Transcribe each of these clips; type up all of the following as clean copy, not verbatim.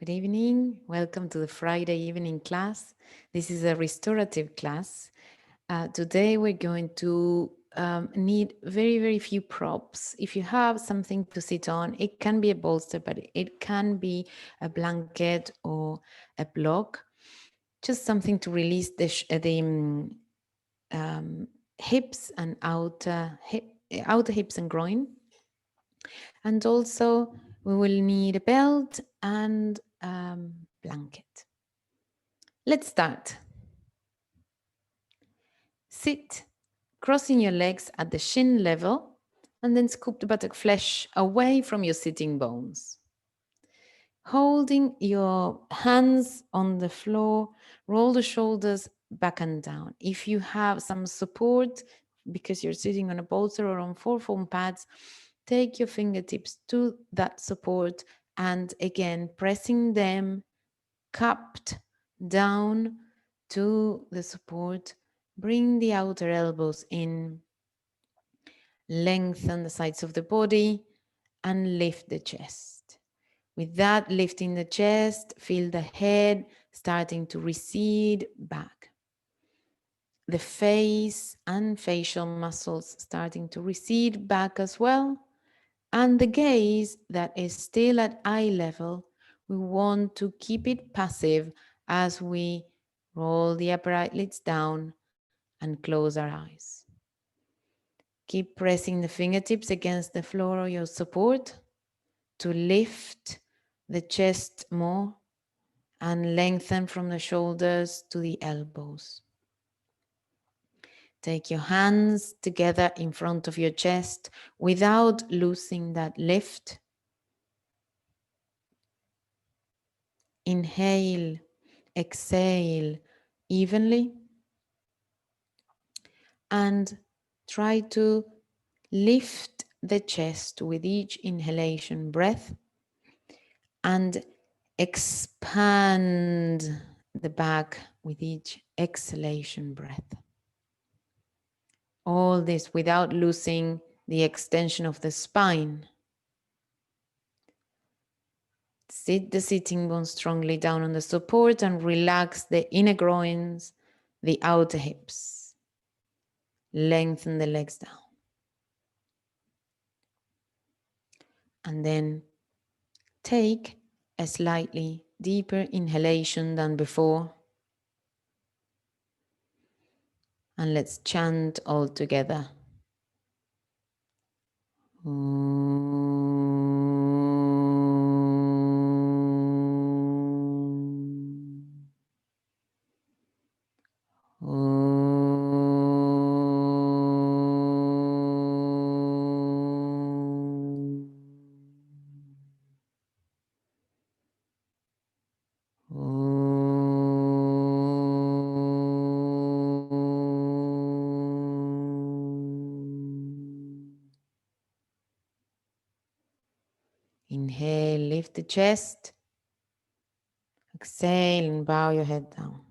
Good evening. Welcome to the Friday evening class. This is a restorative class. Today we're going to need very few props. If you have something to sit on, it can be a bolster, but it can be a blanket or a block. Just something to release the hips and outer hips and groin. And also we will need a belt and blanket. Let's start. Sit, crossing your legs at the shin level, and then scoop the buttock flesh away from your sitting bones. Holding your hands on the floor, roll the shoulders back and down. If you have some support, because you're sitting on a bolster or on 4 foam pads, take your fingertips to that support and again pressing them cupped down to the support. Bring the outer elbows in, lengthen the sides of the body and lift the chest. With that, lifting the chest, feel the head starting to recede back. The face and facial muscles starting to recede back as well. And the gaze that is still at eye level, we want to keep it passive as we roll the upper eyelids down and close our eyes. Keep pressing the fingertips against the floor or your support to lift the chest more and lengthen from the shoulders to the elbows. Take your hands together in front of your chest without losing that lift. Inhale, exhale evenly, and try to lift the chest with each inhalation breath and expand the back with each exhalation breath. All this without losing the extension of the spine. Sit the sitting bones strongly down on the support and relax the inner groins, the outer hips. Lengthen the legs down. And then take a slightly deeper inhalation than before. And let's chant all together. Inhale, lift the chest. Exhale and bow your head down.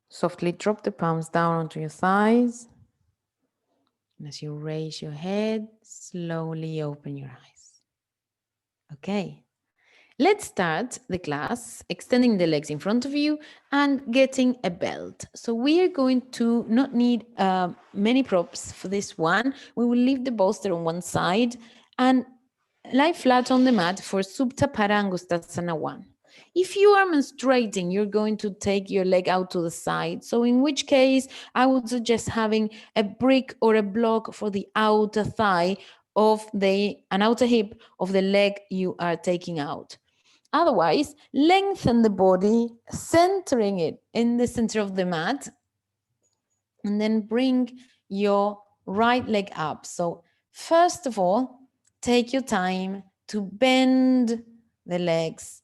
Softly drop the palms down onto your thighs. And as you raise your head, slowly open your eyes. Okay. Let's start the class extending the legs in front of you and getting a belt. So we are going to not need many props for this one. We will leave the bolster on one side and lie flat on the mat for Supta Parangustasana 1. If you are menstruating, you're going to take your leg out to the side. So in which case, I would suggest having a brick or a block for the outer thigh of an outer hip of the leg you are taking out. Otherwise, lengthen the body, centering it in the center of the mat, and then bring your right leg up. So first of all, take your time to bend the legs,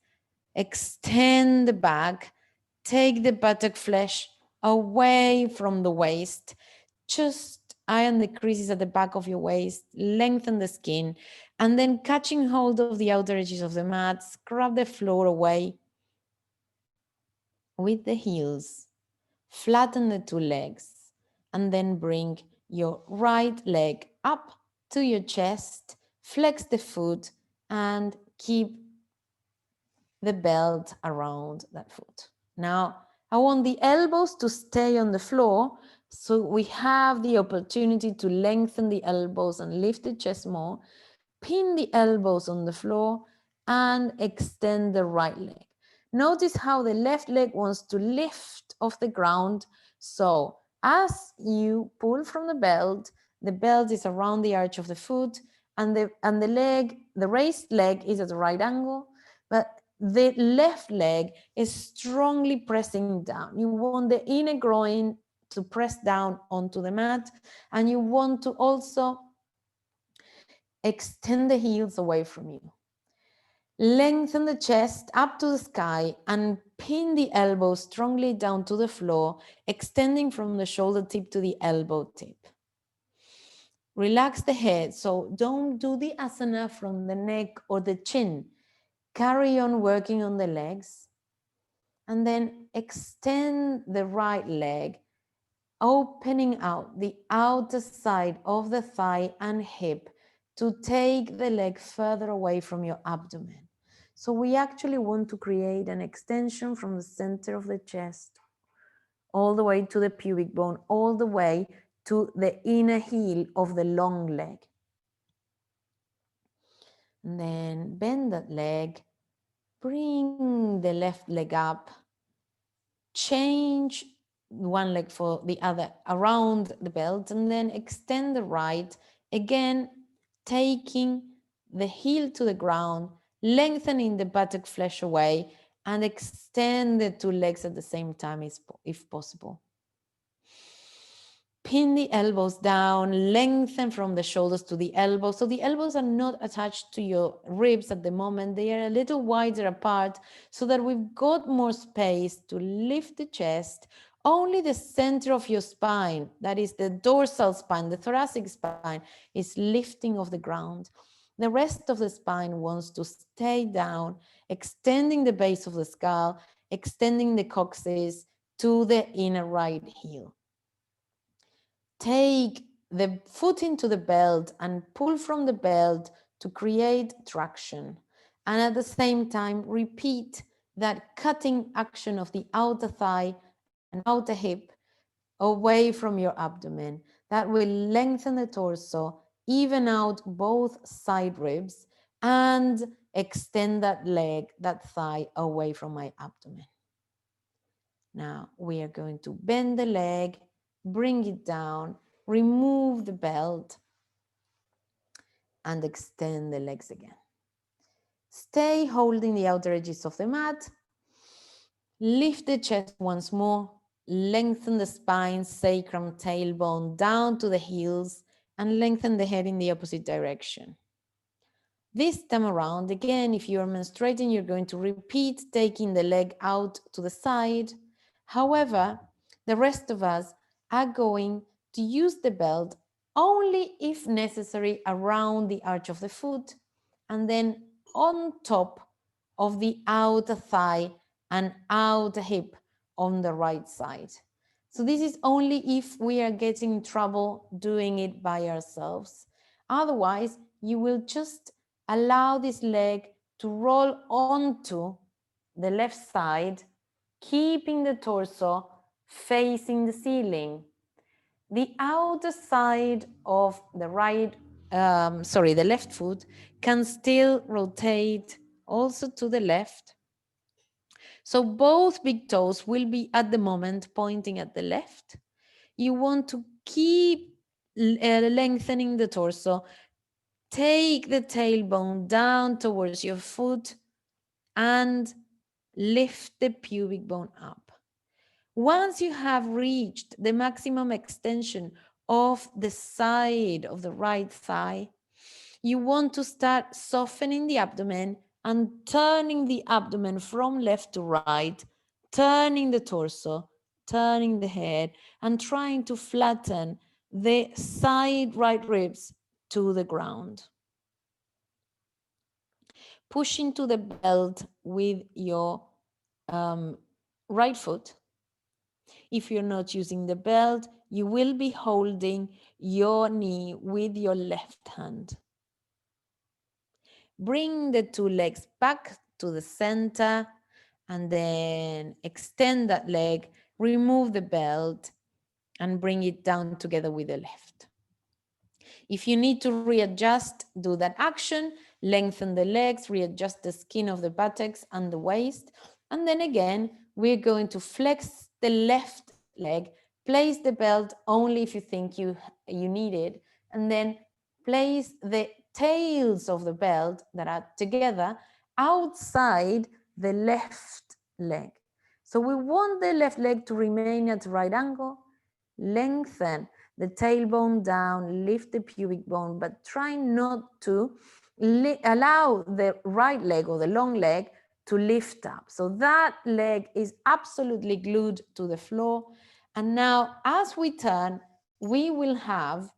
extend the back, take the buttock flesh away from the waist, just iron the creases at the back of your waist, lengthen the skin, and then catching hold of the outer edges of the mat, scrub the floor away with the heels, flatten the two legs, and then bring your right leg up to your chest, flex the foot, and keep the belt around that foot. Now, I want the elbows to stay on the floor, so we have the opportunity to lengthen the elbows and lift the chest more, pin the elbows on the floor, and extend the right leg. Notice how the left leg wants to lift off the ground. So as you pull from the belt is around the arch of the foot, and the leg, the raised leg is at the right angle, but the left leg is strongly pressing down. You want the inner groin to press down onto the mat, and you want to also extend the heels away from you. Lengthen the chest up to the sky and pin the elbow strongly down to the floor, extending from the shoulder tip to the elbow tip. Relax the head, so don't do the asana from the neck or the chin. Carry on working on the legs, and then extend the right leg, opening out the outer side of the thigh and hip to take the leg further away from your abdomen. So we actually want to create an extension from the center of the chest all the way to the pubic bone, all the way to the inner heel of the long leg. And then bend that leg, bring the left leg up, change one leg for the other around the belt, and then extend the right, again taking the heel to the ground, lengthening the buttock flesh away, and extend the two legs at the same time if possible. Pin the elbows down, lengthen from the shoulders to the elbows. So the elbows are not attached to your ribs at the moment. They are a little wider apart so that we've got more space to lift the chest. Only the center of your spine, that is the dorsal spine, the thoracic spine, is lifting off the ground. The rest of the spine wants to stay down, extending the base of the skull, extending the coccyx to the inner right heel. Take the foot into the belt and pull from the belt to create traction. And at the same time, repeat that cutting action of the outer thigh and outer hip away from your abdomen. That will lengthen the torso, even out both side ribs, and extend that leg, that thigh away from my abdomen. Now we are going to bend the leg, bring it down, remove the belt, and extend the legs again. Stay holding the outer edges of the mat. Lift the chest once more, lengthen the spine, sacrum, tailbone down to the heels, and lengthen the head in the opposite direction. This time around, again, if you're menstruating, you're going to repeat taking the leg out to the side. However, the rest of us are going to use the belt only if necessary around the arch of the foot, and then on top of the outer thigh and outer hip on the right side. So this is only if we are getting in trouble doing it by ourselves. Otherwise, you will just allow this leg to roll onto the left side, keeping the torso facing the ceiling. The outer side of the the left foot can still rotate also to the left. So both big toes will be at the moment pointing at the left. You want to keep lengthening the torso. Take the tailbone down towards your foot and lift the pubic bone up. Once you have reached the maximum extension of the side of the right thigh, you want to start softening the abdomen and turning the abdomen from left to right, turning the torso, turning the head, and trying to flatten the side right ribs to the ground. Push into the belt with your right foot. If you're not using the belt, you will be holding your knee with your left hand. Bring the two legs back to the center, and then extend that leg, remove the belt, and bring it down together with the left. If you need to readjust, do that action, lengthen the legs, readjust the skin of the buttocks and the waist. And then again, we're going to flex the left leg, place the belt only if you think you need it, and then place the tails of the belt that are together outside the left leg. So we want the left leg to remain at right angle, lengthen the tailbone down, lift the pubic bone, but try not to allow the right leg or the long leg to lift up. So that leg is absolutely glued to the floor. And now as we turn, we will have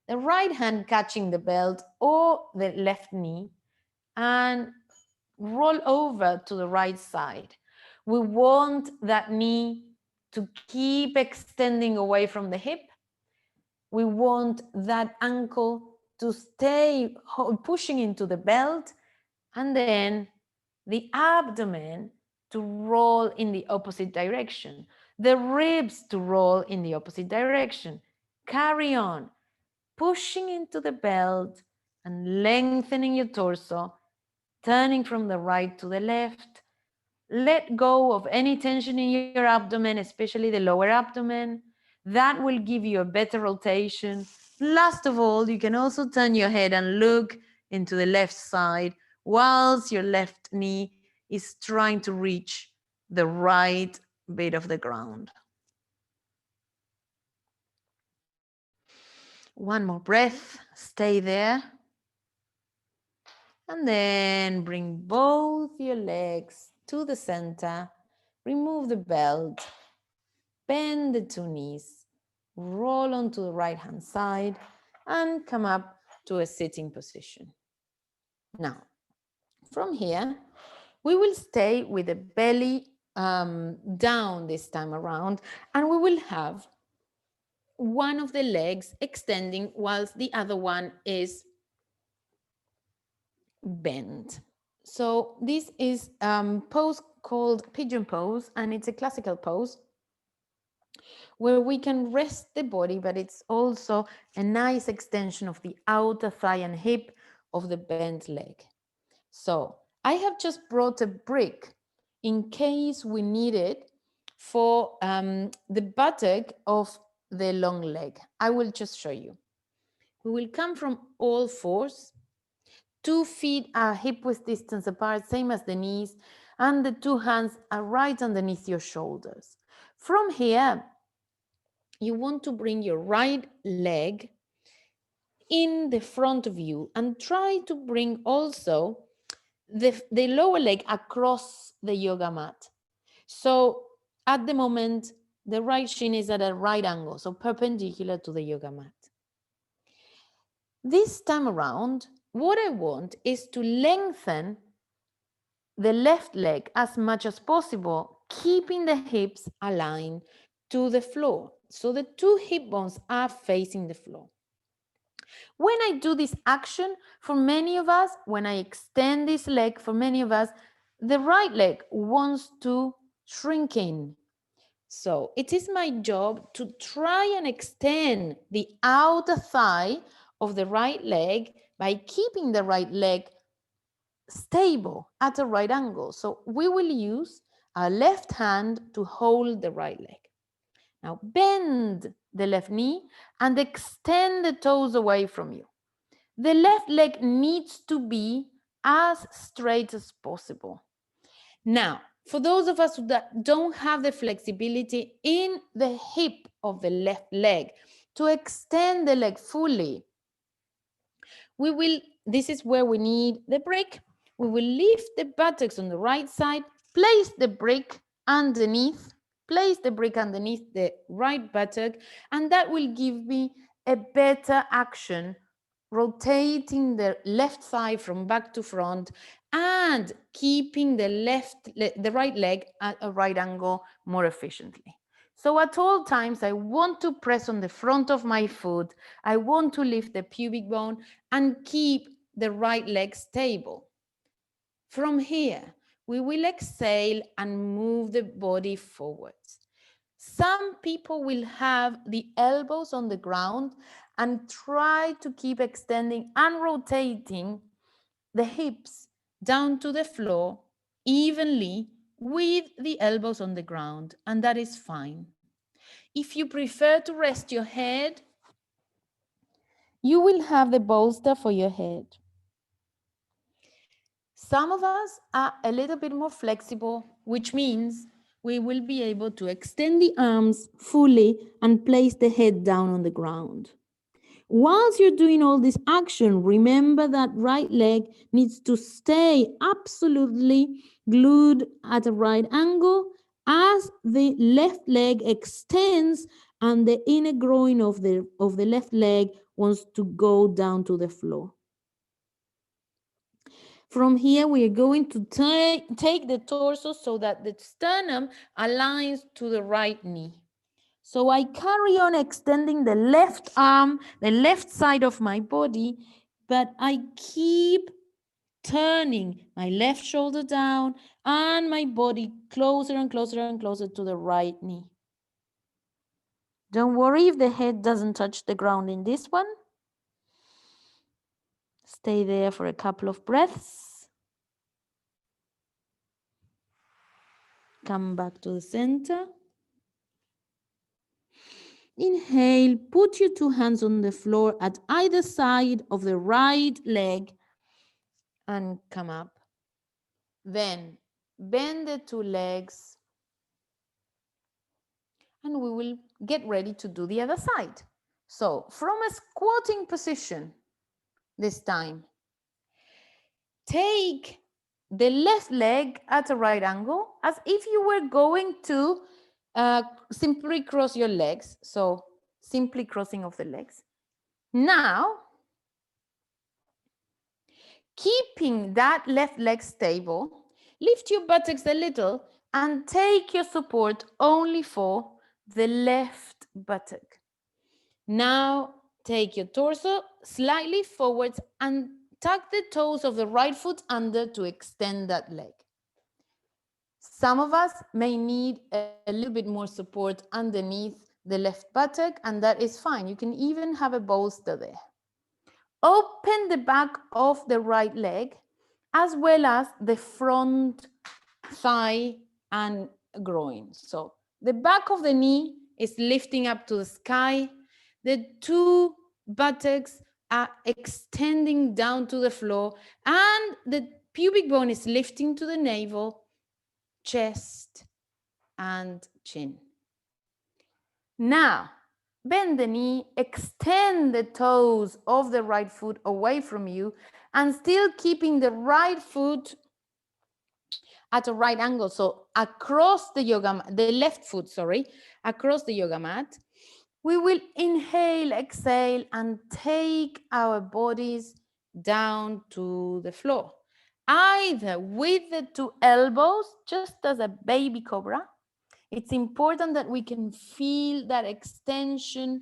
the right hand catching the belt or the left knee and roll over to the right side. We want that knee to keep extending away from the hip. We want that ankle to stay pushing into the belt, and then the abdomen to roll in the opposite direction, the ribs to roll in the opposite direction. Carry on, pushing into the belt and lengthening your torso, turning from the right to the left. Let go of any tension in your abdomen, especially the lower abdomen. That will give you a better rotation. Last of all, you can also turn your head and look into the left side whilst your left knee is trying to reach the right bit of the ground. One more breath, stay there. And then bring both your legs to the center, remove the belt, bend the two knees, roll onto the right hand side, and come up to a sitting position. Now, from here, we will stay with the belly down this time around, and we will have one of the legs extending whilst the other one is bent. So this is pose called pigeon pose, and it's a classical pose where we can rest the body, but it's also a nice extension of the outer thigh and hip of the bent leg. So I have just brought a brick in case we need it for the buttock of the long leg. I will just show you. We will come from all fours. 2 feet are hip width distance apart, same as the knees, and the 2 hands are right underneath your shoulders. From here, you want to bring your right leg in the front of you and try to bring also the lower leg across the yoga mat. So at the moment, the right shin is at a right angle, so perpendicular to the yoga mat. This time around, what I want is to lengthen the left leg as much as possible, keeping the hips aligned to the floor. So the 2 hip bones are facing the floor. When I do this action, for many of us, when I extend this leg, for many of us, the right leg wants to shrink in. So it is my job to try and extend the outer thigh of the right leg by keeping the right leg stable at a right angle. So we will use our left hand to hold the right leg. Now bend the left knee and extend the toes away from you. The left leg needs to be as straight as possible. Now, for those of us that don't have the flexibility in the hip of the left leg to extend the leg fully, this is where we need the brick. We will lift the buttocks on the right side, place the brick underneath, place the brick underneath the right buttock, and that will give me a better action, rotating the left thigh from back to front and keeping the right leg at a right angle more efficiently. So at all times, I want to press on the front of my foot. I want to lift the pubic bone and keep the right leg stable. From here, we will exhale and move the body forwards. Some people will have the elbows on the ground and try to keep extending and rotating the hips down to the floor evenly with the elbows on the ground, and that is fine. If you prefer to rest your head, you will have the bolster for your head. Some of us are a little bit more flexible, which means we will be able to extend the arms fully and place the head down on the ground. Whilst you're doing all this action, remember that right leg needs to stay absolutely glued at a right angle as the left leg extends and the inner groin of the left leg wants to go down to the floor. From here, we are going to take the torso so that the sternum aligns to the right knee. So I carry on extending the left arm, the left side of my body, but I keep turning my left shoulder down and my body closer and closer and closer to the right knee. Don't worry if the head doesn't touch the ground in this one. Stay there for a couple of breaths. Come back to the center. Inhale, put your two hands on the floor at either side of the right leg and come up. Then bend the two legs and we will get ready to do the other side. So from a squatting position this time, take the left leg at a right angle as if you were going to simply cross your legs. So simply crossing of the legs. Now, keeping that left leg stable, lift your buttocks a little and take your support only for the left buttock. Now take your torso slightly forwards and tuck the toes of the right foot under to extend that leg. Some of us may need a little bit more support underneath the left buttock, and that is fine. You can even have a bolster there. Open the back of the right leg as well as the front thigh and groin. So the back of the knee is lifting up to the sky. The two buttocks are extending down to the floor and the pubic bone is lifting to the navel, chest, and chin. Now, bend the knee, extend the toes of the right foot away from you, and still keeping the right foot at a right angle. So across the the left foot, sorry, across the yoga mat. We will inhale, exhale, and take our bodies down to the floor. Either with the two elbows, just as a baby cobra. It's important that we can feel that extension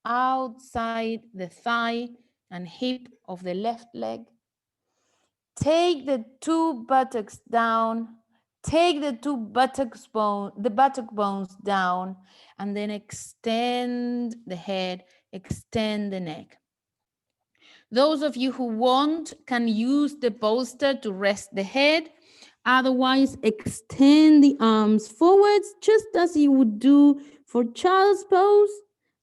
outside the thigh and hip of the left leg. Take the two buttocks down. Take the two buttock bones down, and then extend the head, extend the neck. Those of you who want can use the bolster to rest the head. Otherwise, extend the arms forwards, just as you would do for child's pose,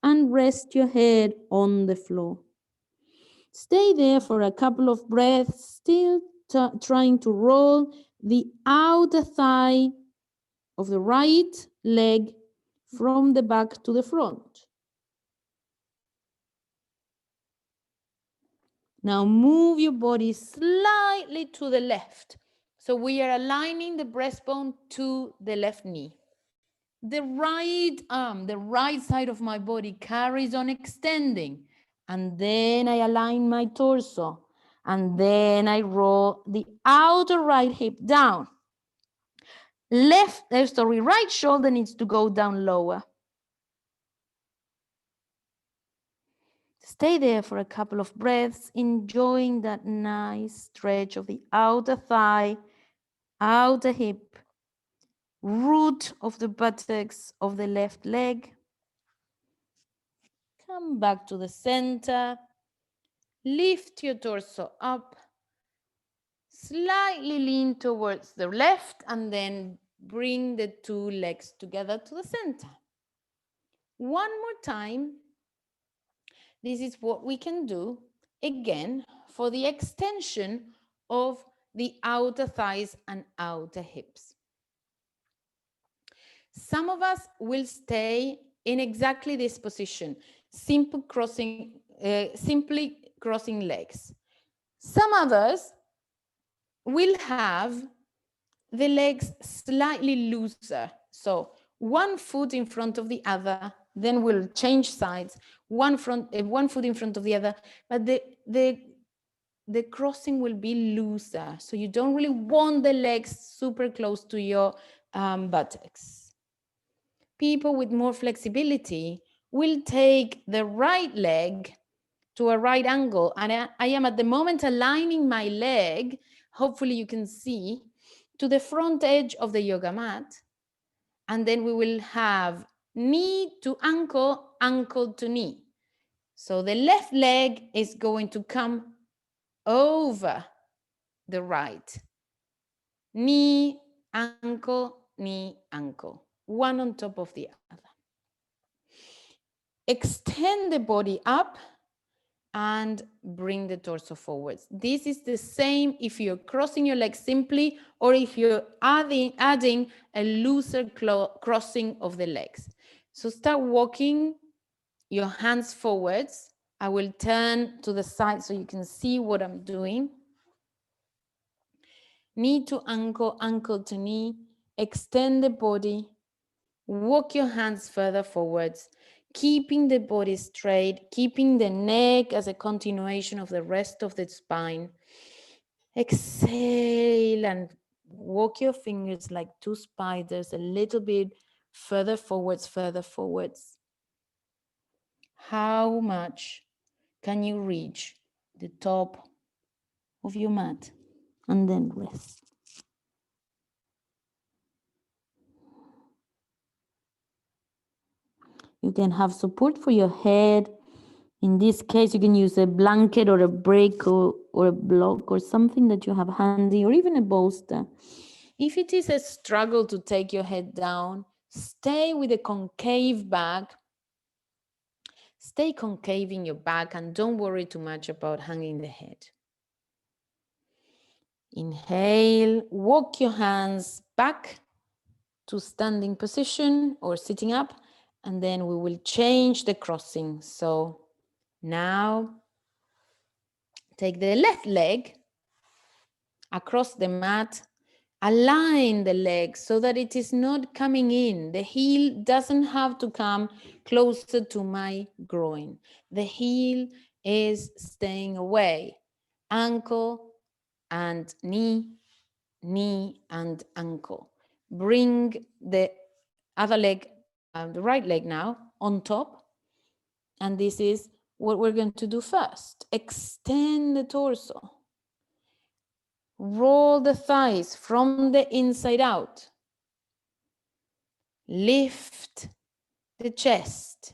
and rest your head on the floor. Stay there for a couple of breaths, still trying to roll the outer thigh of the right leg from the back to the front. Now move your body slightly to the left. So we are aligning the breastbone to the left knee. The right arm, the right side of my body carries on extending. And then I align my torso. And then I roll the outer right hip down. Right shoulder needs to go down lower. Stay there for a couple of breaths, enjoying that nice stretch of the outer thigh, outer hip, root of the buttocks of the left leg. Come back to the center. Lift your torso up. Slightly lean towards the left and then bring the two legs together to the center. One more time. This is what we can do again for the extension of the outer thighs and outer hips. Some of us will stay in exactly this position, simply crossing legs. Some others will have the legs slightly looser. So one foot in front of the other, then we'll change sides, one foot in front of the other, but the crossing will be looser. So you don't really want the legs super close to your buttocks. People with more flexibility will take the right leg to a right angle. And I am at the moment aligning my leg, hopefully you can see, to the front edge of the yoga mat. And then we will have knee to ankle, ankle to knee. So the left leg is going to come over the right. Knee, ankle, one on top of the other. Extend the body up and bring the torso forwards. This is the same if you're crossing your legs simply or if you're adding a looser crossing of the legs. So start walking your hands forwards. I will turn to the side so you can see what I'm doing. Knee to ankle, ankle to knee. Extend the body. Walk your hands further forwards, keeping the body straight, keeping the neck as a continuation of the rest of the spine. Exhale and walk your fingers like two spiders a little bit further forwards, further forwards. How much can you reach the top of your mat? And then rest. You can have support for your head. In this case, you can use a blanket or a brick or a block or something that you have handy, or even a bolster. If it is a struggle to take your head down, stay with a concave back. Stay concave in your back and don't worry too much about hanging the head. Inhale, walk your hands back to standing position or sitting up, and then we will change the crossing. So now take the left leg across the mat, align the leg so that it is not coming in. The heel doesn't have to come closer to my groin. The heel is staying away. Ankle and knee, knee and ankle. Bring the other leg, the right leg now, on top. And this is what we're going to do first. Extend the torso. Roll the thighs from the inside out. Lift the chest.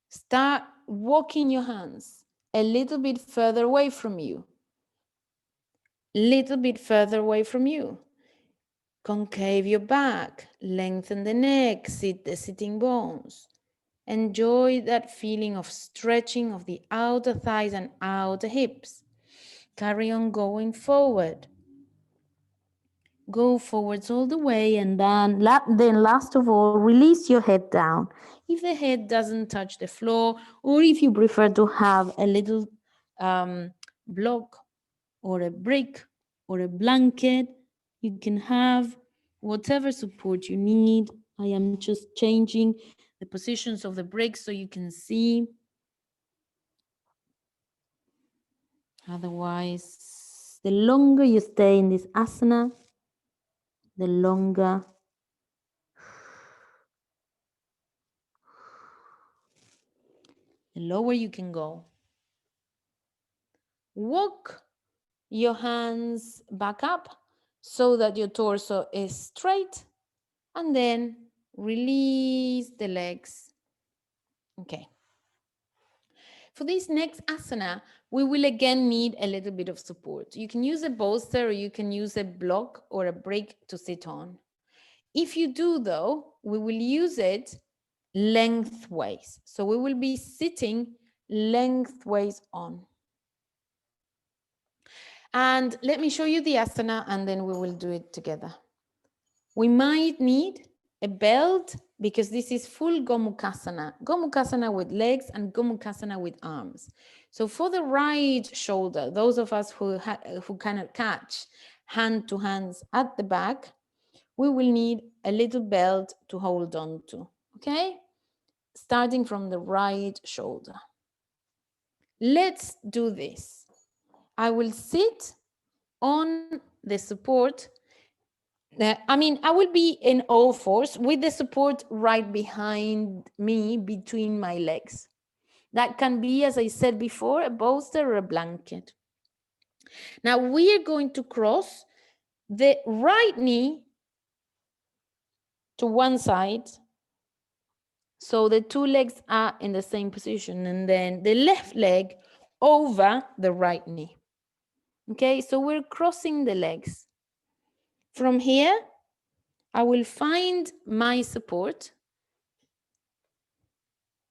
Start walking your hands a little bit further away from you. Little bit further away from you. Concave your back. Lengthen the neck. Sit the sitting bones. Enjoy that feeling of stretching of the outer thighs and outer hips. Carry on going forward. Go forwards all the way, and then last of all, release your head down. If the head doesn't touch the floor, or if you prefer to have a little block or a brick or a blanket, you can have whatever support you need. I am just changing the positions of the bricks so you can see. Otherwise, the longer you stay in this asana, the longer the lower you can go. Walk your hands back up so that your torso is straight, and then release the legs. Okay. For this next asana, we will again need a little bit of support. You can use a bolster or you can use a block or a brick to sit on. If you do though, we will use it lengthways. So we will be sitting lengthways on. And let me show you the asana and then we will do it together. We might need a belt because this is full Gomukhasana. Gomukhasana with legs and Gomukhasana with arms. So for the right shoulder, those of us who cannot catch hand to hands at the back, we will need a little belt to hold on to, okay? Starting from the right shoulder. Let's do this. I will sit on the support. I will be in all fours with the support right behind me between my legs. That can be, as I said before, a bolster or a blanket. Now we are going to cross the right knee to one side. So the two legs are in the same position, and then the left leg over the right knee. Okay, so we're crossing the legs. From here, I will find my support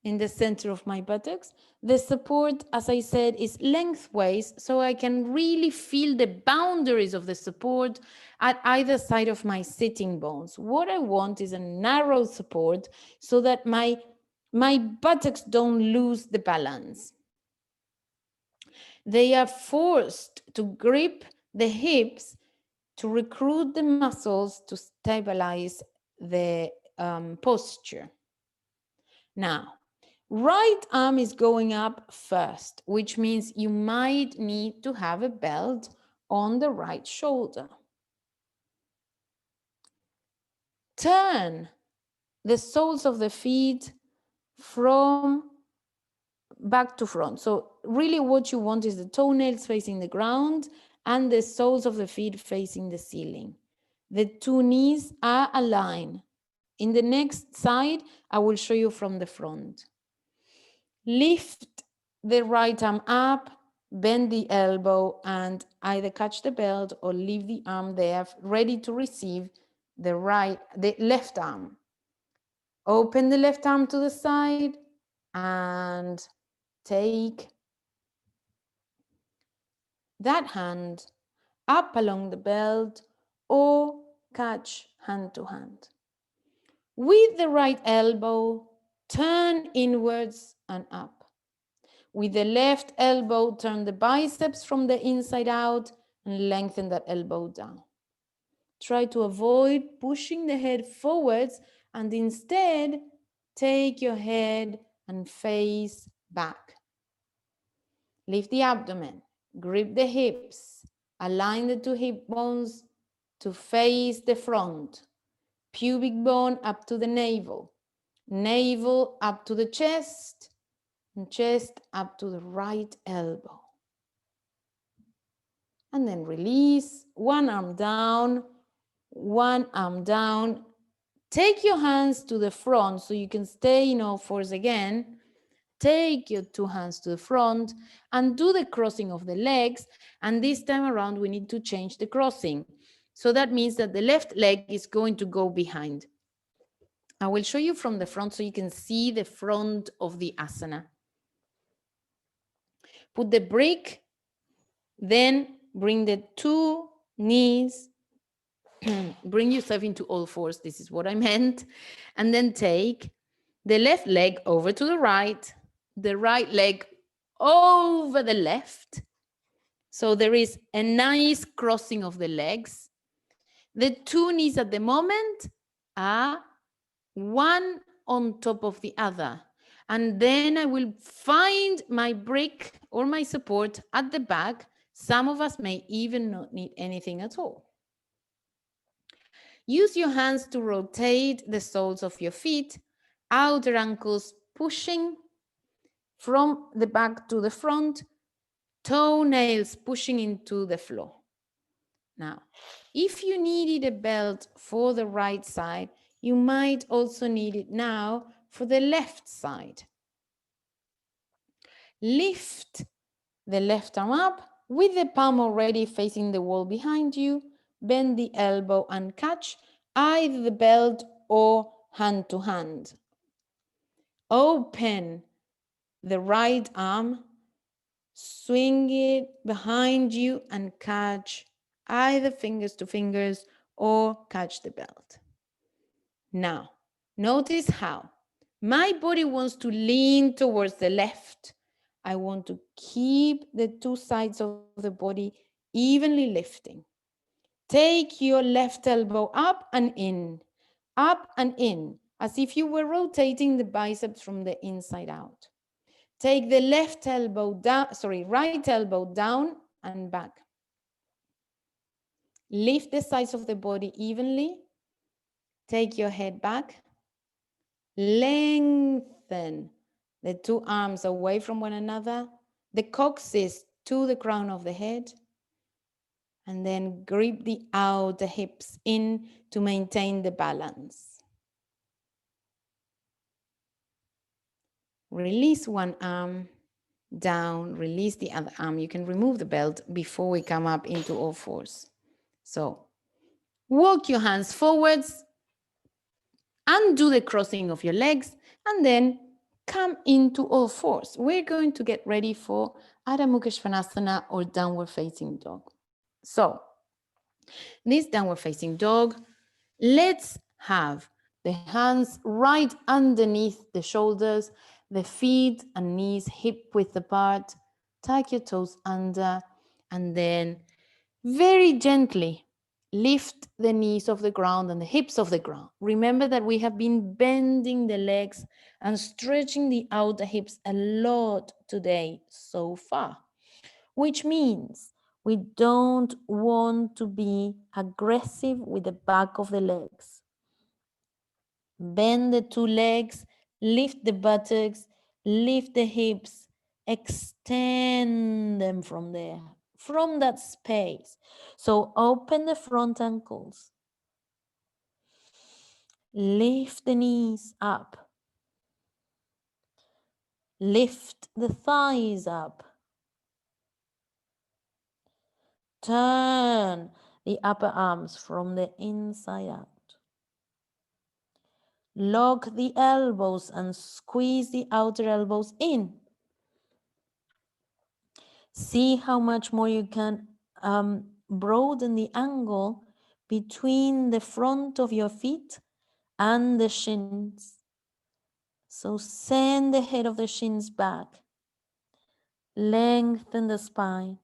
in the center of my buttocks. The support, as I said, is lengthways, so I can really feel the boundaries of the support at either side of my sitting bones. What I want is a narrow support so that my buttocks don't lose the balance. They are forced to grip the hips to recruit the muscles to stabilize the posture. Now, right arm is going up first, which means you might need to have a belt on the right shoulder. Turn the soles of the feet from back to front. So really what you want is the toenails facing the ground and the soles of the feet facing the ceiling. The two knees are aligned. In the next slide, I will show you from the front. Lift the right arm up, bend the elbow, and either catch the belt or leave the arm there, ready to receive the left arm. Open the left arm to the side and take that hand up along the belt or catch hand to hand. With the right elbow, turn inwards and up. With the left elbow, turn the biceps from the inside out and lengthen that elbow down. Try to avoid pushing the head forwards and instead take your head and face back. Lift the abdomen, grip the hips, align the two hip bones to face the front. Pubic bone up to the navel, navel up to the chest, and chest up to the right elbow. And then release, one arm down, one arm down. Take your hands to the front so you can stay in all fours again. Take your two hands to the front and do the crossing of the legs. And this time around, we need to change the crossing. So that means that the left leg is going to go behind. I will show you from the front so you can see the front of the asana. Put the brick, then bring the two knees, bring yourself into all fours. This is what I meant. And then take the left leg over to the right leg over the left. So there is a nice crossing of the legs. The two knees at the moment are one on top of the other. And then I will find my brick or my support at the back. Some of us may even not need anything at all. Use your hands to rotate the soles of your feet, outer ankles pushing, from the back to the front, toenails pushing into the floor. Now, if you needed a belt for the right side, you might also need it now for the left side. Lift the left arm up with the palm already facing the wall behind you. Bend the elbow and catch either the belt or hand to hand. Open the right arm, swing it behind you and catch either fingers to fingers or catch the belt. Now, notice how my body wants to lean towards the left. I want to keep the two sides of the body evenly lifting. Take your left elbow up and in, as if you were rotating the biceps from the inside out. Take the right elbow down and back. Lift the sides of the body evenly. Take your head back. Lengthen the two arms away from one another, the coccyx to the crown of the head, and then grip the outer hips in to maintain the balance. Release one arm down, release the other arm. You can remove the belt before we come up into all fours. So walk your hands forwards, undo the crossing of your legs, and then come into all fours. We're going to get ready for Adho Mukha Svanasana or downward facing dog. So this downward facing dog, let's have the hands right underneath the shoulders, the feet and knees hip width apart. Tuck your toes under, and then very gently lift the knees off the ground and the hips off the ground. Remember that we have been bending the legs and stretching the outer hips a lot today so far, which means we don't want to be aggressive with the back of the legs. Bend the two legs, lift the buttocks, lift the hips, extend them from there, from that space. So open the front ankles, lift the knees up, lift the thighs up, turn the upper arms from the inside out. Lock the elbows and squeeze the outer elbows in. See how much more you can broaden the angle between the front of your feet and the shins. So send the head of the shins back. Lengthen the spine.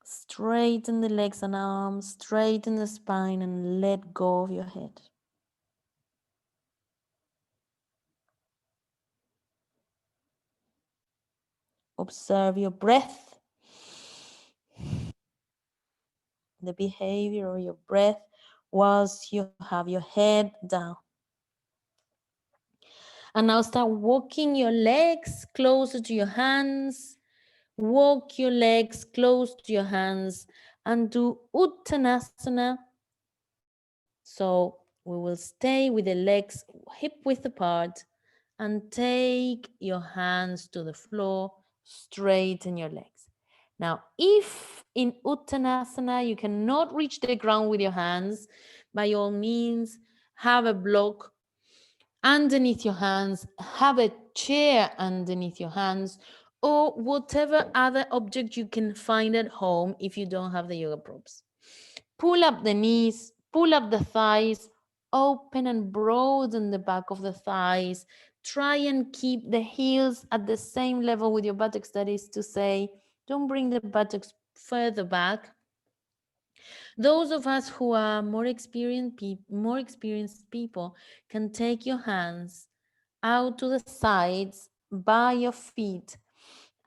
Straighten the legs and arms, straighten the spine, and let go of your head. Observe your breath, the behavior of your breath whilst you have your head down. And now start walking your legs closer to your hands. Walk your legs close to your hands and do Uttanasana. So we will stay with the legs hip width apart and take your hands to the floor, straighten your legs. Now, if in Uttanasana you cannot reach the ground with your hands, by all means, have a block underneath your hands, have a chair underneath your hands, or whatever other object you can find at home if you don't have the yoga props. Pull up the knees, pull up the thighs, open and broaden the back of the thighs. Try and keep the heels at the same level with your buttocks. That is to say, don't bring the buttocks further back. Those of us who are more experienced people can take your hands out to the sides by your feet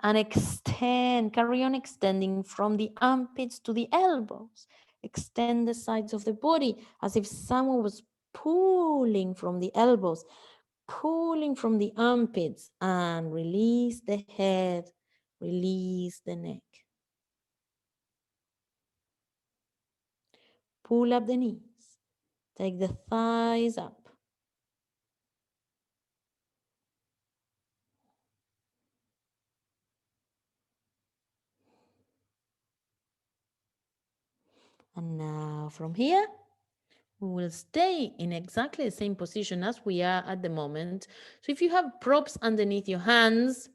and extend, carry on extending from the armpits to the elbows. Extend the sides of the body as if someone was pulling from the elbows. pulling from the armpits and release the head, release the neck. Pull up the knees, take the thighs up. And now from here, we will stay in exactly the same position as we are at the moment. So if you have props underneath your hands,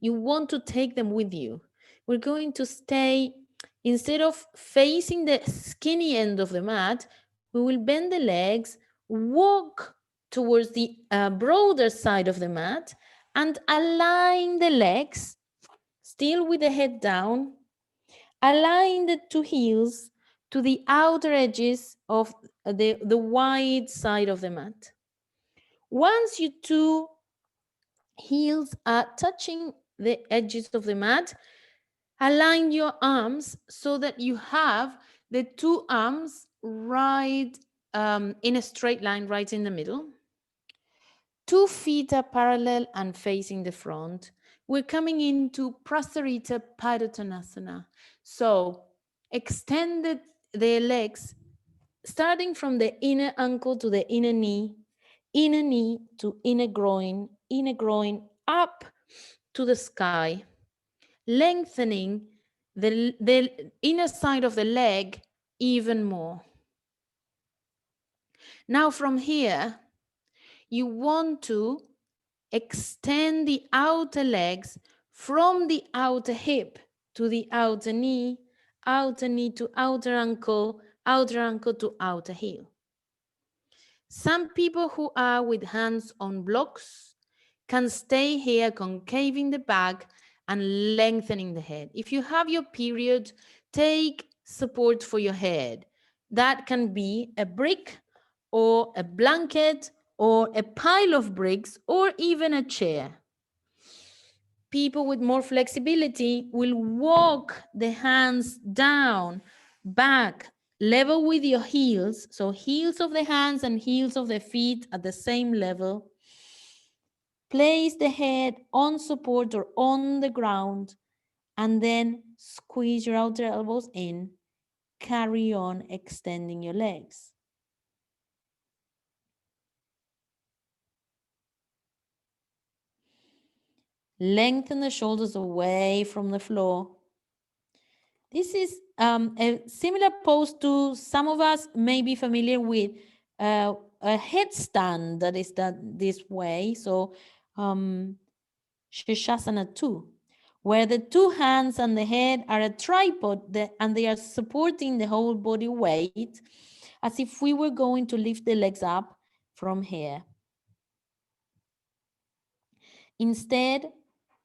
you want to take them with you. We're going to stay, instead of facing the skinny end of the mat, we will bend the legs, walk towards the broader side of the mat, and align the legs, still with the head down, align the two heels to the outer edges of the wide side of the mat. Once your two heels are touching the edges of the mat, align your arms so that you have the two arms right in a straight line, right in the middle. 2 feet are parallel and facing the front. We're coming into Prasarita Padottanasana. So extend the legs, starting from the inner ankle to the inner knee to inner groin, up to the sky, lengthening the inner side of the leg even more. Now from here, you want to extend the outer legs from the outer hip to the outer knee to outer ankle to outer heel. Some people who are with hands on blocks can stay here concaving the back and lengthening the head. If you have your period, take support for your head. That can be a brick or a blanket or a pile of bricks or even a chair. People with more flexibility will walk the hands down, back, level with your heels. So heels of the hands and heels of the feet at the same level. Place the head on support or on the ground, and then squeeze your outer elbows in. Carry on extending your legs. Lengthen the shoulders away from the floor. This is a similar pose to some of us may be familiar with a headstand that is this way. So Shirshasana 2, where the two hands and the head are a tripod and they are supporting the whole body weight as if we were going to lift the legs up from here. Instead,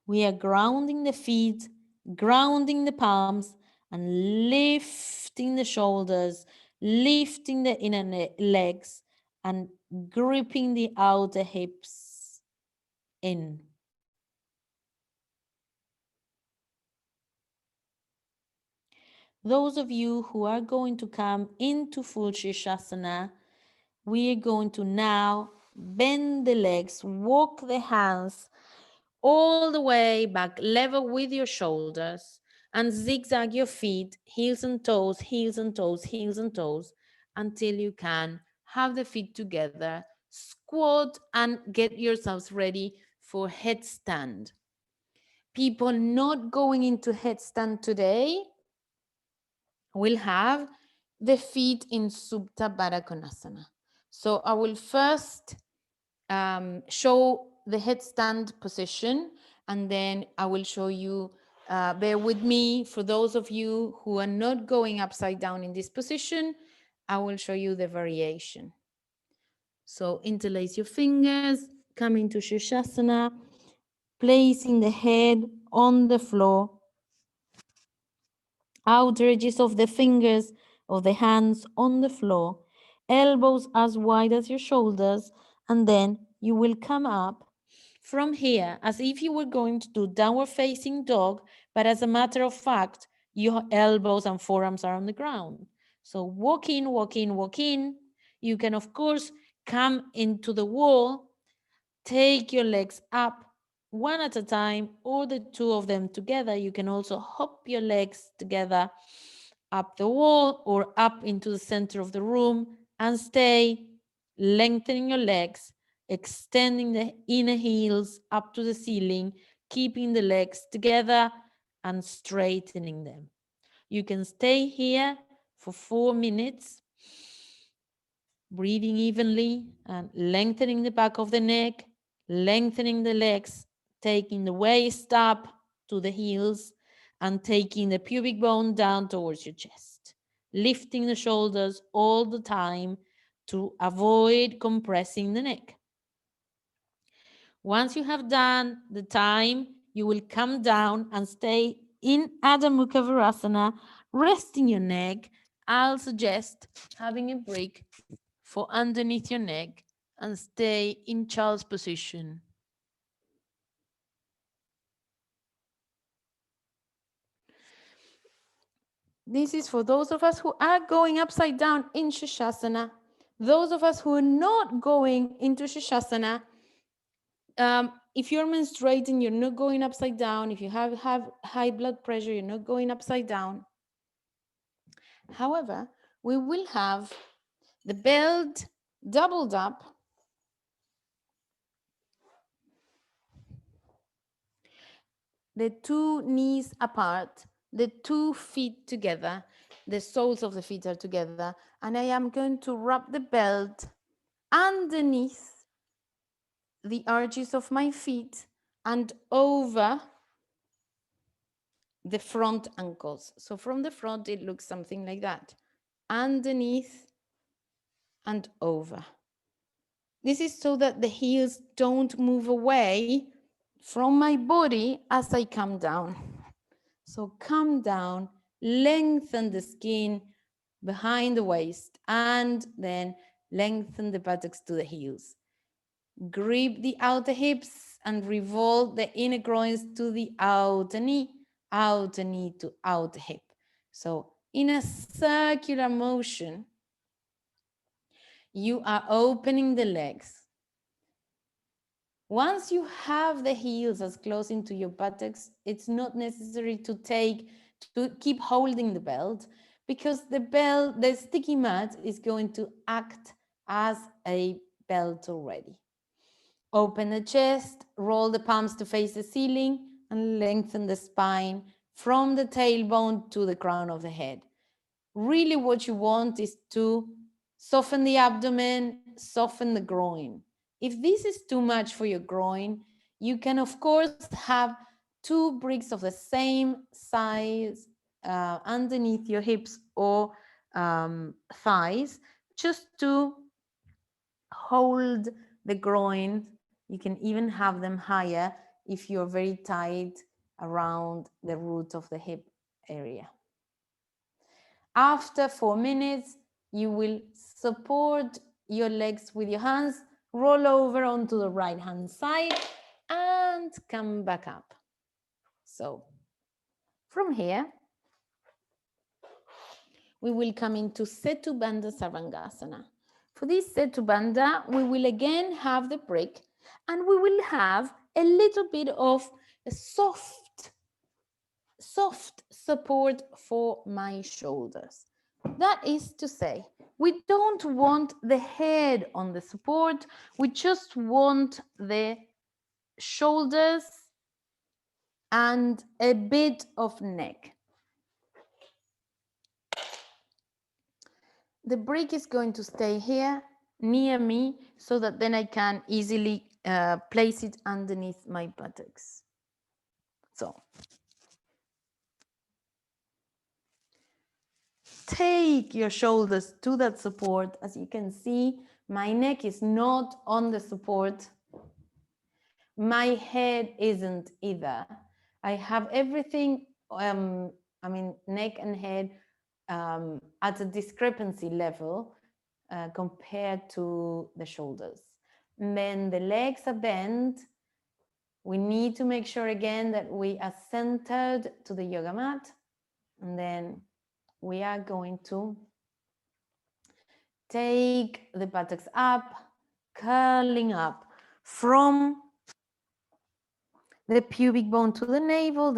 we are grounding the feet, grounding the palms, and lifting the shoulders, lifting the inner legs, and gripping the outer hips in. Those of you who are going to come into full Shirshasana, we are going to now bend the legs, walk the hands all the way back, level with your shoulders, and zigzag your feet, heels and toes, heels and toes, heels and toes, until you can have the feet together, squat, and get yourselves ready for headstand. People not going into headstand today will have the feet in Supta Baddha Konasana. So I will first show the headstand position, and then I will show you, bear with me, for those of you who are not going upside down in this position, I will show you the variation. So interlace your fingers, come into Shirshasana, placing the head on the floor, outer edges of the fingers of the hands on the floor, elbows as wide as your shoulders, and then you will come up from here as if you were going to do downward facing dog, but as a matter of fact, your elbows and forearms are on the ground. So walk in, walk in, walk in. You can, of course, come into the wall, take your legs up one at a time or the two of them together. You can also hop your legs together up the wall or up into the center of the room and stay lengthening your legs, extending the inner heels up to the ceiling, keeping the legs together and straightening them. You can stay here for 4 minutes, breathing evenly and lengthening the back of the neck, lengthening the legs, taking the waist up to the heels and taking the pubic bone down towards your chest, lifting the shoulders all the time to avoid compressing the neck. Once you have done the time, you will come down and stay in Adho Mukha Virasana, resting your neck. I'll suggest having a break for underneath your neck and stay in child's position. This is for those of us who are going upside down in Shasana. Those of us who are not going into Shasana, if you're menstruating, you're not going upside down. If you have high blood pressure, you're not going upside down. However, we will have the belt doubled up, the two knees apart, the 2 feet together, the soles of the feet are together, and I am going to wrap the belt underneath the arches of my feet and over the front ankles. So from the front, it looks something like that. Underneath and over. This is so that the heels don't move away from my body as I come down. So come down, lengthen the skin behind the waist, and then lengthen the buttocks to the heels. Grip the outer hips and revolve the inner groins to the outer knee to outer hip. So in a circular motion, you are opening the legs. Once you have the heels as close into your buttocks, it's not necessary to keep holding the belt, because the sticky mat is going to act as a belt already. Open the chest, roll the palms to face the ceiling, and lengthen the spine from the tailbone to the crown of the head. Really what you want is to soften the abdomen, soften the groin. If this is too much for your groin, you can of course have 2 bricks of the same size underneath your hips or thighs, just to hold the groin. You can even have them higher if you're very tight around the root of the hip area. After 4 minutes, you will support your legs with your hands, roll over onto the right hand side and come back up. So from here, we will come into Setu Bandha Sarvangasana. For this Setu Bandha, we will again have the break, and we will have a little bit of a soft support for my shoulders. That is to say, we don't want the head on the support, we just want the shoulders and a bit of neck. The brick is going to stay here near me so that then I can easily place it underneath my buttocks. So take your shoulders to that support. As you can see, my neck is not on the support. My head isn't either. I have everything, neck and head at a discrepancy level compared to the shoulders. And then the legs are bent. We need to make sure again that we are centered to the yoga mat. And then we are going to take the buttocks up, curling up from the pubic bone to the navel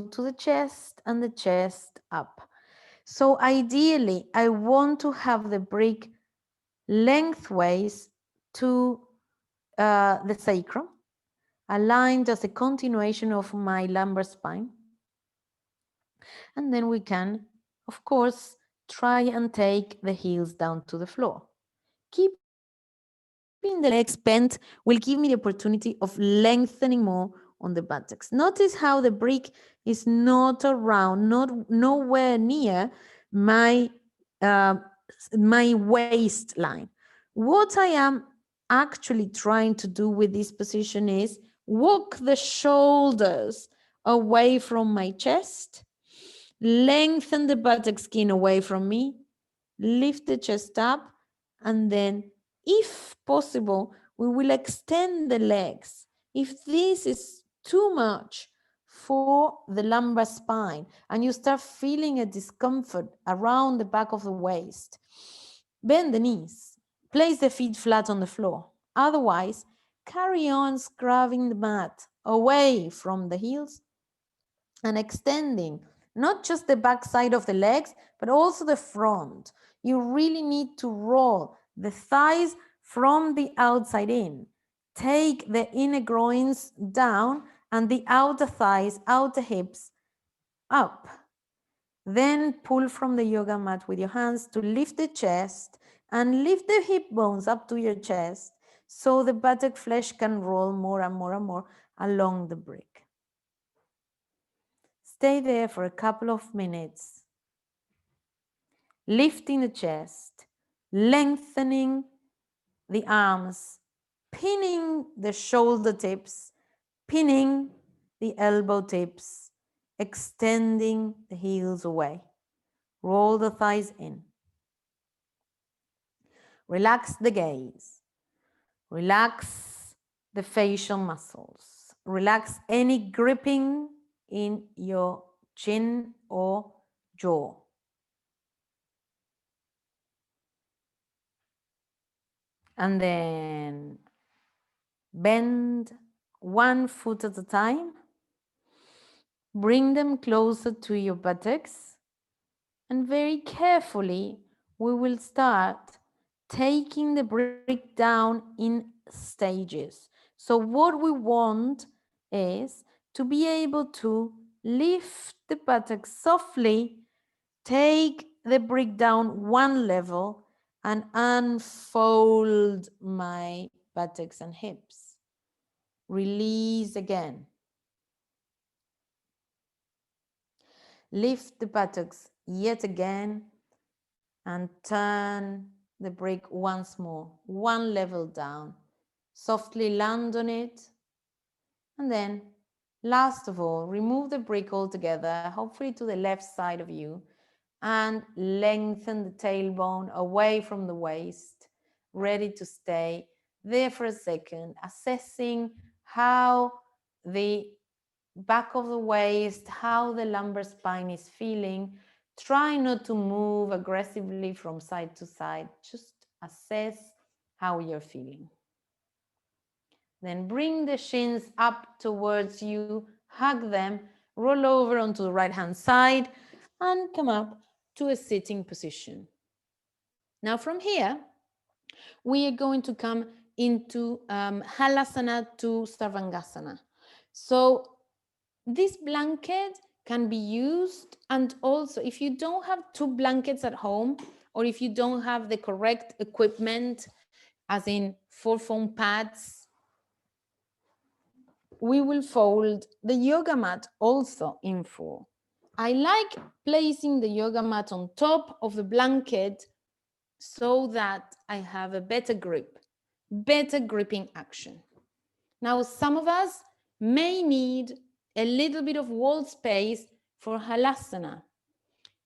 to the chest, and the chest up. So ideally, I want to have the brick lengthways to the sacrum, aligned as a continuation of my lumbar spine. And then we can, of course, try and take the heels down to the floor. Keeping the legs bent will give me the opportunity of lengthening more on the buttocks. Notice how the brick is not around, nowhere near my my waistline. What I am actually trying to do with this position is walk the shoulders away from my chest, lengthen the buttock skin away from me, lift the chest up, and then, if possible, we will extend the legs. If this is too much for the lumbar spine and you start feeling a discomfort around the back of the waist, bend the knees, place the feet flat on the floor. Otherwise, carry on scrubbing the mat away from the heels and extending not just the back side of the legs, but also the front. You really need to roll the thighs from the outside in. Take the inner groins down and the outer thighs, outer hips up. Then pull from the yoga mat with your hands to lift the chest and lift the hip bones up to your chest so the buttock flesh can roll more and more and more along the brick. Stay there for a couple of minutes, lifting the chest, lengthening the arms, pinning the shoulder tips, pinning the elbow tips, extending the heels away. Roll the thighs in. Relax the gaze. Relax the facial muscles. Relax any gripping in your chin or jaw. And then bend one foot at a time. Bring them closer to your buttocks. And very carefully, we will start taking the brick down in stages. So what we want is to be able to lift the buttocks softly, take the brick down one level, and unfold my buttocks and hips. Release again. Lift the buttocks yet again and turn the brick once more, one level down. Softly land on it. And then, last of all, remove the brick altogether, hopefully to the left side of you, and lengthen the tailbone away from the waist, ready to stay there for a second, assessing how the back of the waist, how the lumbar spine is feeling. Try not to move aggressively from side to side. Just assess how you're feeling. Then bring the shins up towards you, hug them, roll over onto the right-hand side, and come up to a sitting position. Now from here, we are going to come into Halasana to Sarvangasana. So this blanket can be used, and also if you don't have two blankets at home, or if you don't have the correct equipment, as in 4 foam pads, we will fold the yoga mat also in 4. I like placing the yoga mat on top of the blanket so that I have a better grip, better gripping action. Now, some of us may need a little bit of wall space for Halasana.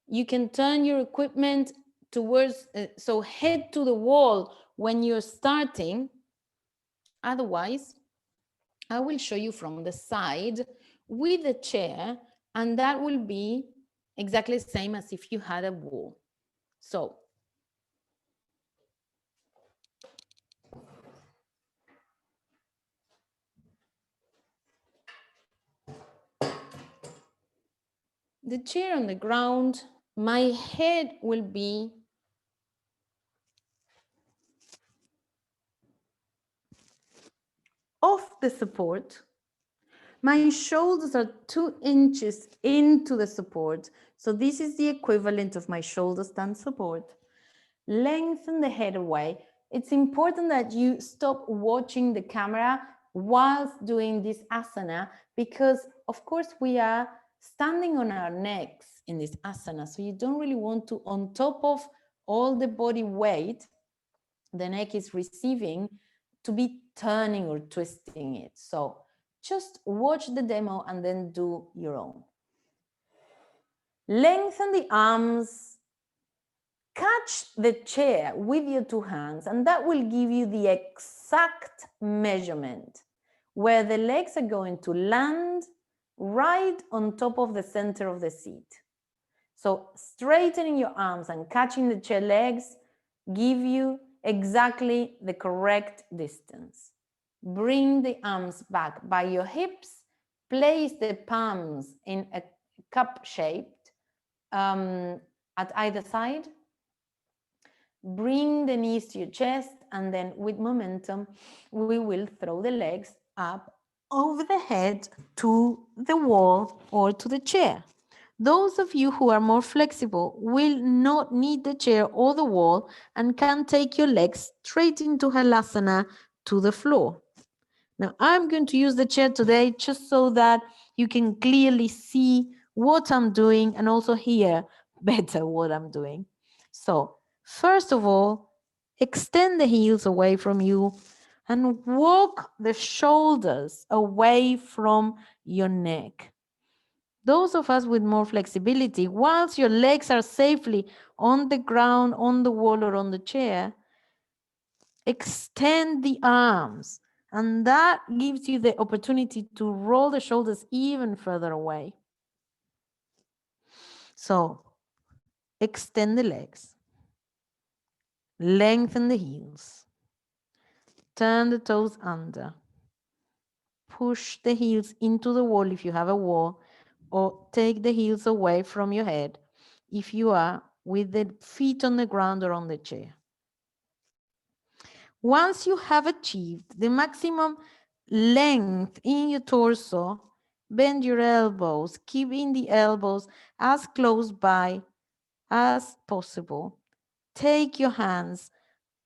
You can turn your equipment towards, so head to the wall when you're starting. Otherwise, I will show you from the side with a chair, and that will be exactly the same as if you had a wall. So the chair on the ground, my head will be off the support. My shoulders are 2 inches into the support. So this is the equivalent of my shoulder stand support. Lengthen the head away. It's important that you stop watching the camera whilst doing this asana, because of course we are standing on our necks in this asana. So you don't really want to, on top of all the body weight the neck is receiving, to be turning or twisting it. So just watch the demo and then do your own. Lengthen the arms, catch the chair with your 2 hands, and that will give you the exact measurement where the legs are going to land right on top of the center of the seat. So straightening your arms and catching the chair legs give you exactly the correct distance. Bring the arms back by your hips, place the palms in a cup shaped at either side. Bring the knees to your chest, and then with momentum, we will throw the legs up over the head to the wall or to the chair. Those of you who are more flexible will not need the chair or the wall and can take your legs straight into Halasana to the floor. Now, I'm going to use the chair today just so that you can clearly see what I'm doing and also hear better what I'm doing. So, first of all, extend the heels away from you and walk the shoulders away from your neck. Those of us with more flexibility, whilst your legs are safely on the ground, on the wall, or on the chair, extend the arms, and that gives you the opportunity to roll the shoulders even further away. So, extend the legs, lengthen the heels, turn the toes under, push the heels into the wall if you have a wall, or take the heels away from your head if you are with the feet on the ground or on the chair. Once you have achieved the maximum length in your torso, bend your elbows, keeping the elbows as close by as possible. Take your hands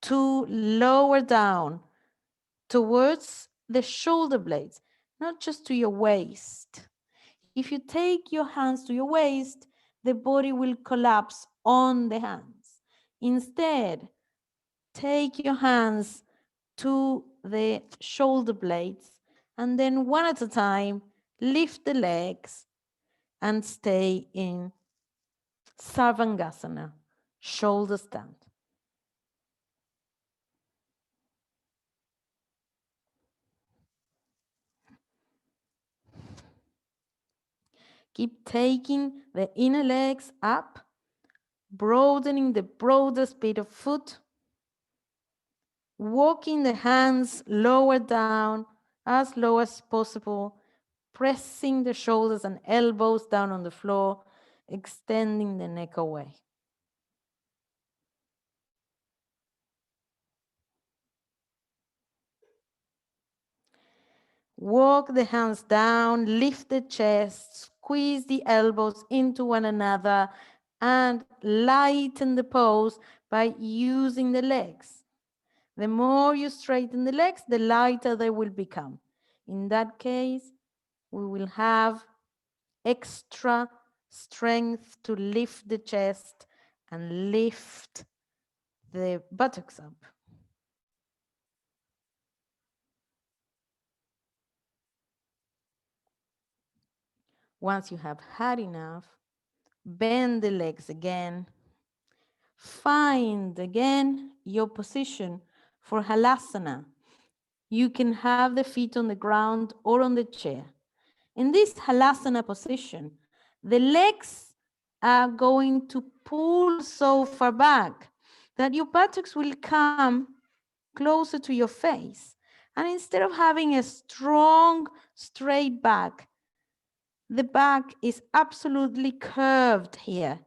to lower down towards the shoulder blades, not just to your waist. If you take your hands to your waist, the body will collapse on the hands. Instead, take your hands to the shoulder blades, and then one at a time, lift the legs and stay in Sarvangasana, shoulder stand. Keep taking the inner legs up, broadening the broadest bit of foot, walking the hands lower down as low as possible, pressing the shoulders and elbows down on the floor, extending the neck away. Walk the hands down, lift the chest, squeeze the elbows into one another, and lighten the pose by using the legs. The more you straighten the legs, the lighter they will become. In that case, we will have extra strength to lift the chest and lift the buttocks up. Once you have had enough, bend the legs again. Find again your position for Halasana. You can have the feet on the ground or on the chair. In this Halasana position, the legs are going to pull so far back that your buttocks will come closer to your face. And instead of having a strong straight back, the back is absolutely curved here.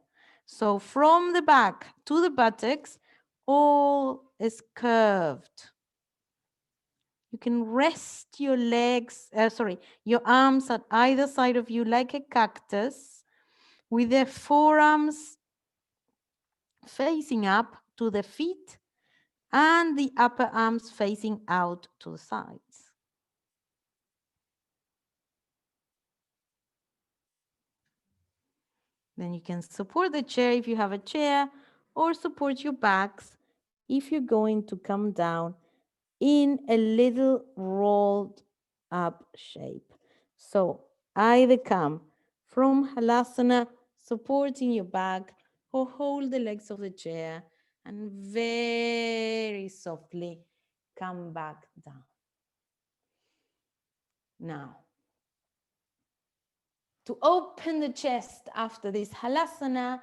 So from the back to the buttocks, all is curved. You can rest your legs, your arms at either side of you like a cactus with the forearms facing up to the feet and the upper arms facing out to the sides. Then you can support the chair if you have a chair, or support your backs if you're going to come down in a little rolled up shape. So either come from Halasana, supporting your back, or hold the legs of the chair and very softly come back down. Now, to open the chest after this Halasana,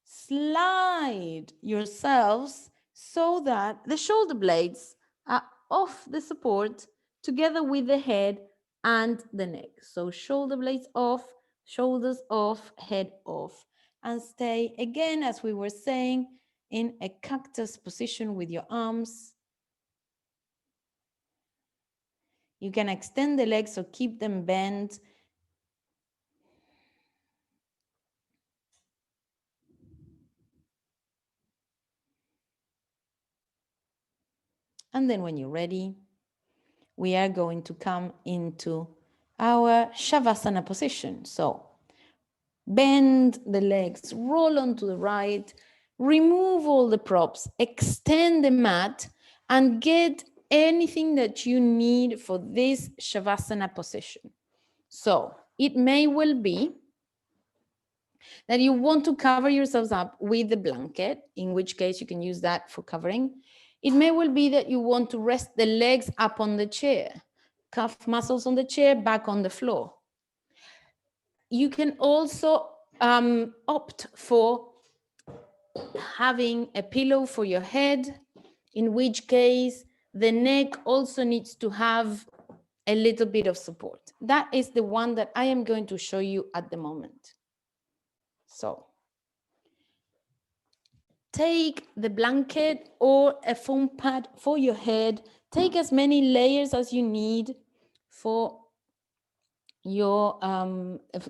slide yourselves so that the shoulder blades are off the support together with the head and the neck. So shoulder blades off, shoulders off, head off. And stay again, as we were saying, in a cactus position with your arms. You can extend the legs or keep them bent. And then when you're ready, we are going to come into our Shavasana position. So bend the legs, roll onto the right, remove all the props, extend the mat, and get anything that you need for this Shavasana position. So it may well be that you want to cover yourselves up with the blanket, in which case you can use that for covering. It may well be that you want to rest the legs up on the chair, calf muscles on the chair, back on the floor. You can also opt for having a pillow for your head, in which case the neck also needs to have a little bit of support. That is the one that I am going to show you at the moment. So take the blanket or a foam pad for your head. Take as many layers as you need for your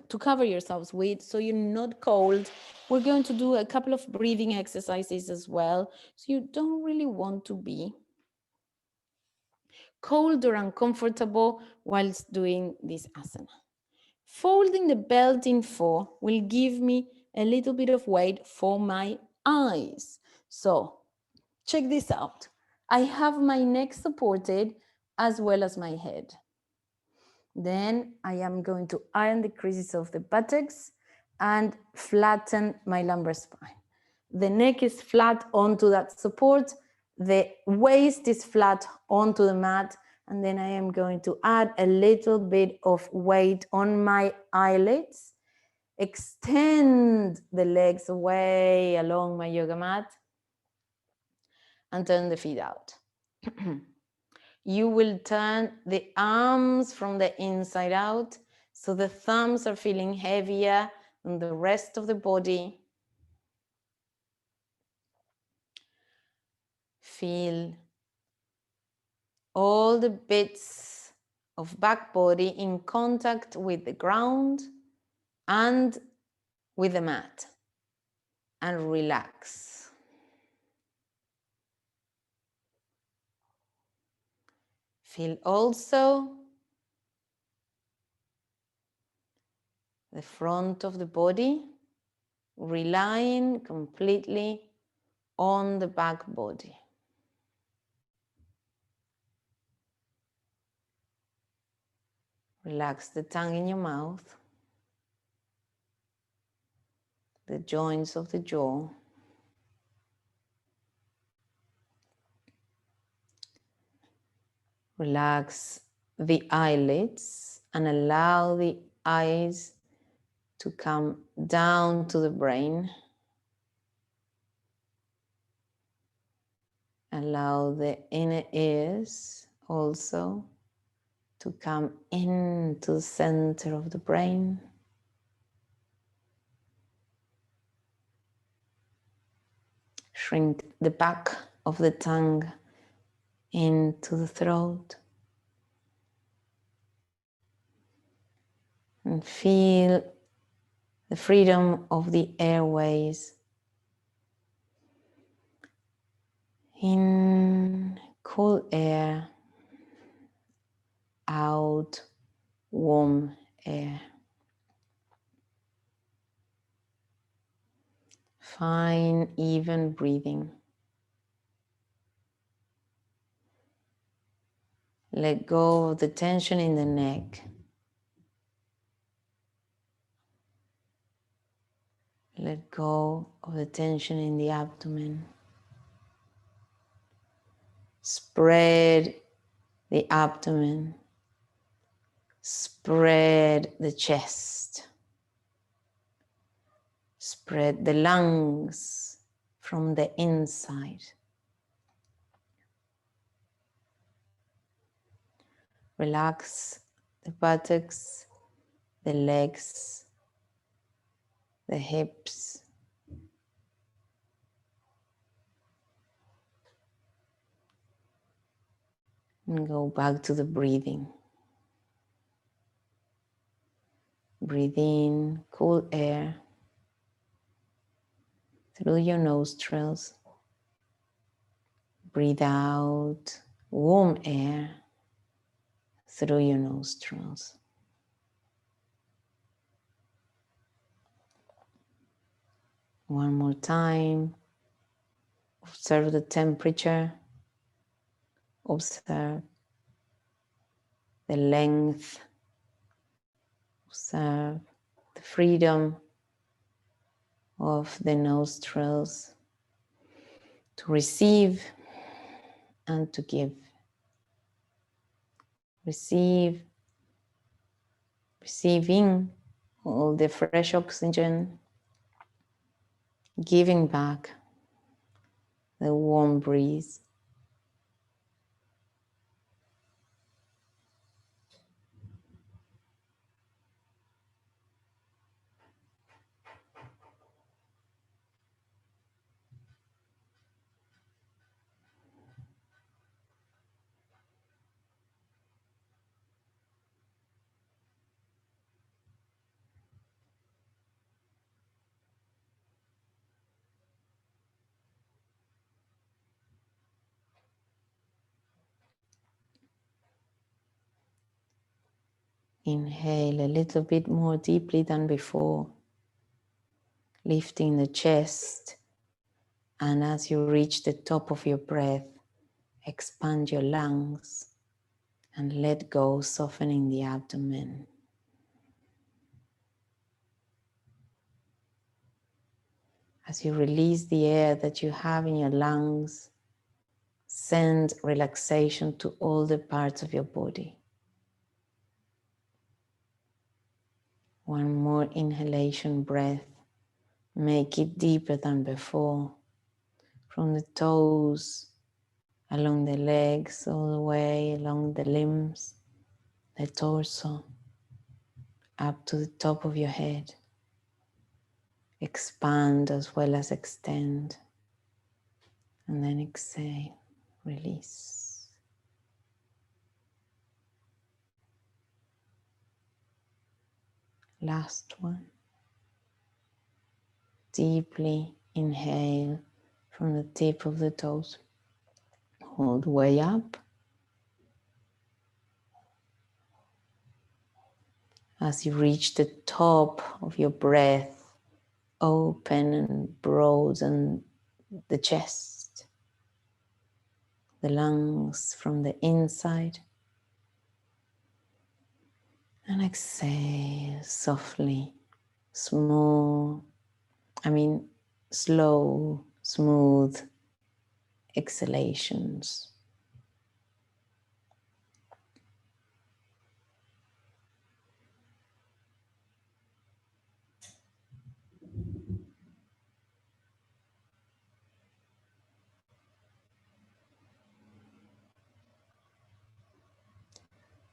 to cover yourselves with, so you're not cold. We're going to do a couple of breathing exercises as well, so you don't really want to be cold or uncomfortable whilst doing this asana. Folding the belt in four will give me a little bit of weight for my eyes. So check this out. I have my neck supported as well as my head. Then I am going to iron the creases of the buttocks and flatten my lumbar spine. The neck is flat onto that support. The waist is flat onto the mat. And then I am going to add a little bit of weight on my eyelids. Extend the legs way along my yoga mat and turn the feet out. You will turn the arms from the inside out, so the thumbs are feeling heavier than the rest of the body. Feel all the bits of back body in contact with the ground and with the mat, and relax. Feel also the front of the body relying completely on the back body. Relax the tongue in your mouth, the joints of the jaw. Relax the eyelids and allow the eyes to come down to the brain. Allow the inner ears also to come into the center of the brain. Shrink the back of the tongue into the throat. And feel the freedom of the airways. In cool air, out warm air. Fine, even breathing. Let go of the tension in the neck. Let go of the tension in the abdomen. Spread the abdomen. Spread the chest. Spread the lungs from the inside. Relax the buttocks, the legs, the hips. And go back to the breathing. Breathe in cool air through your nostrils. Breathe out warm air through your nostrils. One more time. Observe the temperature. Observe the length. Observe the freedom of the nostrils to receive and to give. Receiving all the fresh oxygen, giving back the warm breeze. Inhale a little bit more deeply than before, lifting the chest, and as you reach the top of your breath, expand your lungs and let go, softening the abdomen. As you release the air that you have in your lungs, send relaxation to all the parts of your body. One more inhalation breath. Make it deeper than before. From the toes, along the legs, all the way along the limbs, the torso, up to the top of your head. Expand as well as extend. And then exhale, release. Last one. Deeply inhale from the tip of the toes, all the way up. As you reach the top of your breath, open and broaden the chest, the lungs from the inside. And exhale softly, slow, smooth exhalations.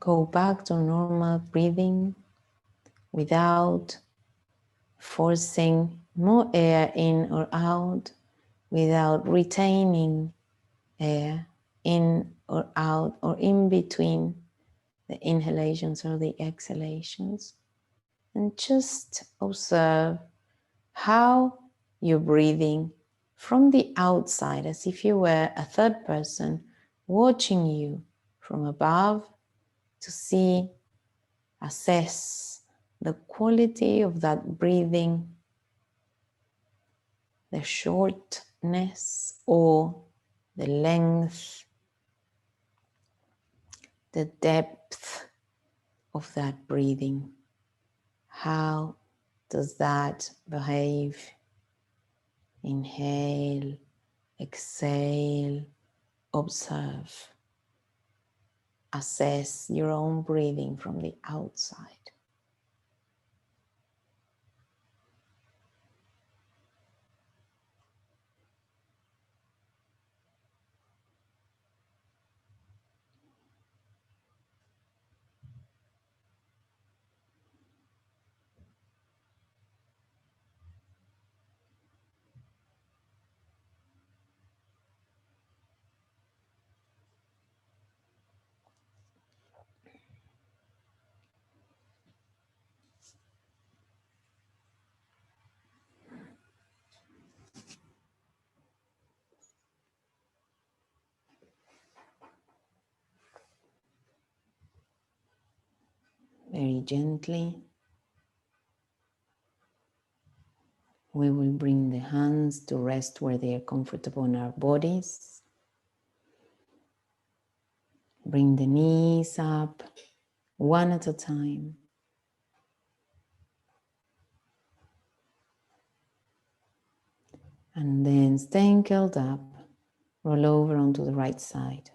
Go back to normal breathing without forcing more air in or out, without retaining air in or out or in between the inhalations or the exhalations. And just observe how you're breathing from the outside, as if you were a third person watching you from above to see, assess the quality of that breathing, the shortness or the length, the depth of that breathing. How does that behave? Inhale, exhale, observe. Assess your own breathing from the outside. Very gently, we will bring the hands to rest where they are comfortable in our bodies. Bring the knees up one at a time. And then staying curled up, roll over onto the right side.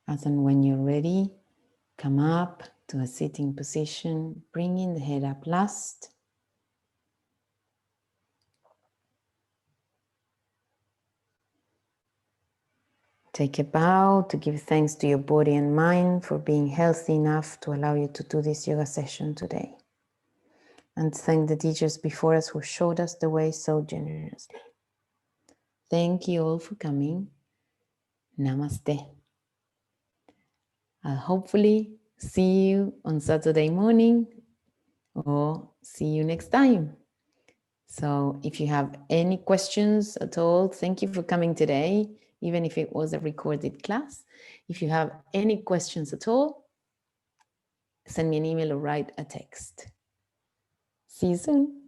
As and when you're ready, come up to a sitting position, bringing the head up last. Take a bow to give thanks to your body and mind for being healthy enough to allow you to do this yoga session today. And thank the teachers before us who showed us the way so generously. Thank you all for coming. Namaste. I'll hopefully see you on Saturday morning or see you next time. So if you have any questions at all, thank you for coming today, even if it was a recorded class. If you have any questions at all, send me an email or write a text. See you soon.